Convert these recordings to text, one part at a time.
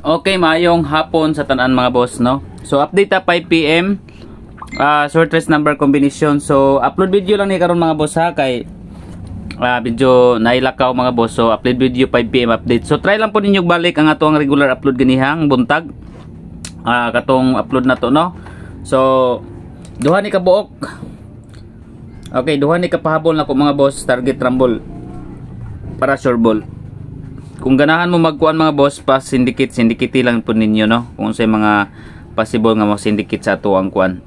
Okay, maayong hapon sa tanan mga boss, no? So update ta 5 PM short trace number combination. So upload video lang ni karon mga boss ha, kay video nailakaw mga boss. So upload video 5 PM update. So try lang po ninyo balik ang ato ang regular upload ganihang buntag. Katong upload na to, no? So duha ni ka buok. Okay, duha ni ka pahabol na ko mga boss, target rumble para sure ball. Kung ganahan mo magkuan mga boss, pa syndicate lang po ninyo, no? Kung sa mga possible nga mo syndicate sa ato ang kuan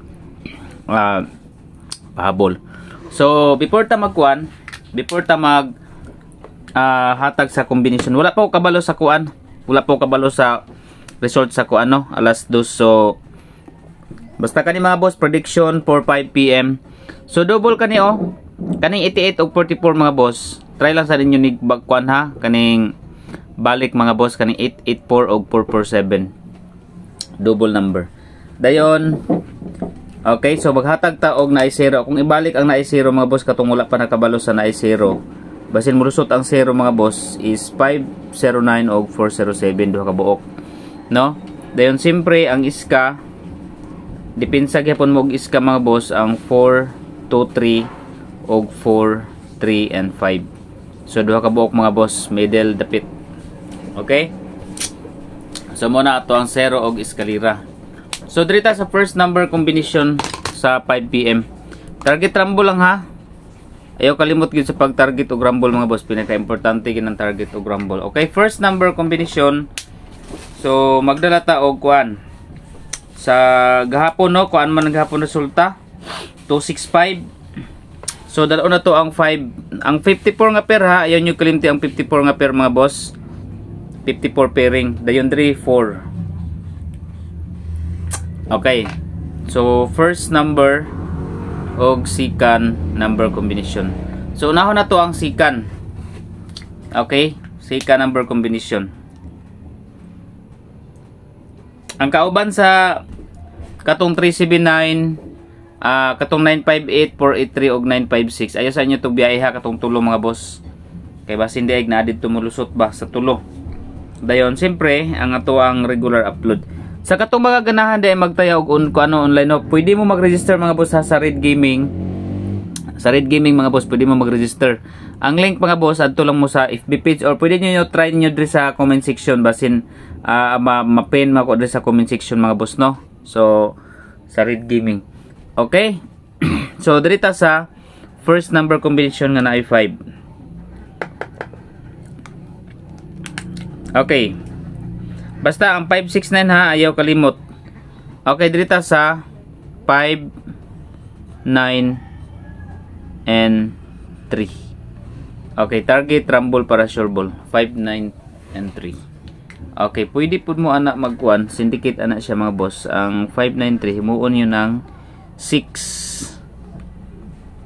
pahabol. So before ta magkuan, before ta mag hatag sa combination, wala pa ko kabalo sa kuan, wala pa ko kabalo sa result sa kuan, no? Alas 2. So basta kani mga boss, prediction for 5 PM. So double kani kaning 88 og 44 mga boss. Try lang sa ninyo ni bagkuan ha, kaning balik mga boss, kaning 884 og 447 double number dayon. Okay, so maghatag ta og naay 0. Kung ibalik ang naay 0 mga boss, katong wala pa nakabalo sa naay 0, basin mulusot ang 0 mga boss is 509 og 407, duha ka buok, no? Dayon siyempre ang iska, depensa gyapon mo og iska mga boss, ang 4 2 3 og 4 3 and 5. So duha ka buok mga boss, middle dapit. Okay? So muna ato ang 0 og eskalera. So dirita sa first number combination sa 5 PM. Target rumble lang ha. Ayaw kalimot gyud sa pag-target og rumble mga boss, pinaka-importante gyud ang target og rumble. Okay, first number combination. So magdala ta og kuan. Sa gahapon, no, kuan man gahapon resulta 265. So dalo na to ang 5, ang 54 nga pair ha. Ayaw nyo kalimti ang 54 nga pair mga boss. 54 pairing, dayon 3 4. Okay, so first number og second number combination. So unahon na to ang second. Okay, second number combination. Ang kauban sa katong 379, katong 958, 483 og 956. Ayo sa inyo to biyahe ha, katong tulo mga boss. Kay basin diay na adit tumulusot ba sa tulo. Dayon siyempre ang ato ang regular upload. Sa katong mga ganahan day magtaya og online, no, pwede mo mag-register mga boss sa Red Gaming. Sa Red Gaming mga boss, pwede mo mag-register. Ang link mga boss adto lang mo sa FB page, or pwede niyo try niyo diri sa comment section basin ma-pin mako diri sa comment section mga boss, no. So sa Red Gaming. Okay? So diri ta sa first number combination nga naay 5. Okay. Basta ang 569 ha, ayaw kalimot. Okay, dito sa 5 9 and 3. Okay, target rumble para sure ball 5 9 and 3. Okay, pwede pud mo anak magkuan, syndicate anak siya mga boss. Ang 593 himuon yun ng 6.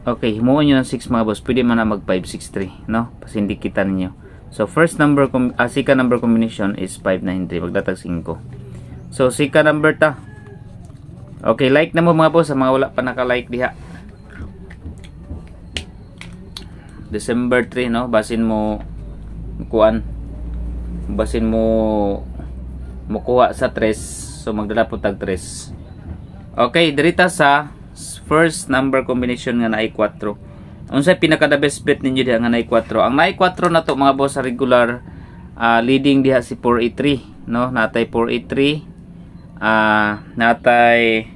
Okay, himuon yun ng 6 mga boss. Pwede man na mag 563, no? Pasindikitan niyo. So first number second number combination is 593, magdatag 5. So second number ta. Okay, like na mo mga boss sa mga wala pa naka-like diha. December 3, no, basin mo kuan. Basin mo kuha sa 3, so magdala po tag 3. Okay, dirita sa first number combination nga naay 4. Unsay pinaka the best bet ninyo diha nga naay 4? Ang naay 4 na to mga boss sa regular, leading diha si 483, no? Natay 483, natay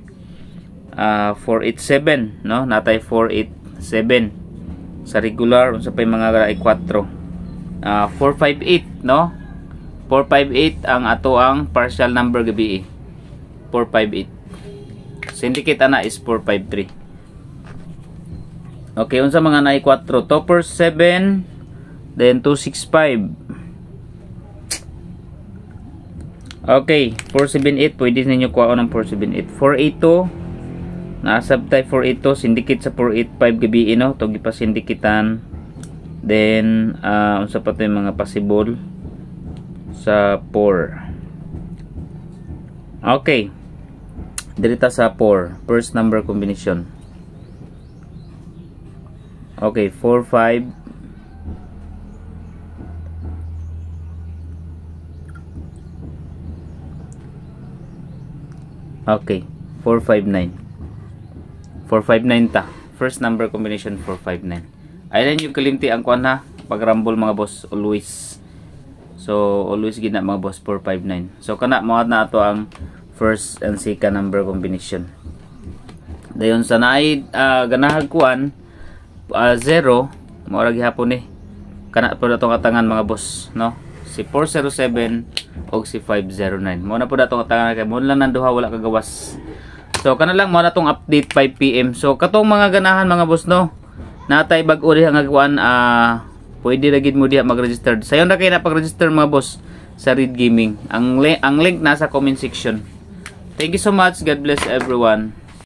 487, no? Natay 487 sa regular. Unsa pay mga naay 4? 458, no? 458 ang ato ang partial number gabi. 458. Syndicate ana is 453. Okay, unsa mga naay 4? Topper 7, then 265. Okay, 478, pwede ninyo kuha ng 478. 482, naasab tay 482, syndicate sa 485 gabi, no? Togi pa syndicatean. Then unsa pa tay mga possible sa 4. Okay, dirita sa 4, first number combination. Okay, 4 5, Okay, 459. 459 ta. First number combination 459. Ayun yung kalimti ang kuan ha. Pag rumble mga boss, always. So always gina mga boss 459. So kana mga na ato ang first and second number combination. Dayon sa naay ganahag kuan 0 mao ra gihapon ni. Kana po dato katangan mga boss, no? Si 407 o si 509. Mao na po dato katangan kay mo lang nang duha wala kagawas. So kana lang mo na tong update 5 PM. So katong mga ganahan mga boss, no. Natay bag-o diha nga kuan pwede ra gid mo diha mag-register. Sayon ra kay na pag-register mga boss sa Reed Gaming. Ang link nasa comment section. Thank you so much. God bless everyone.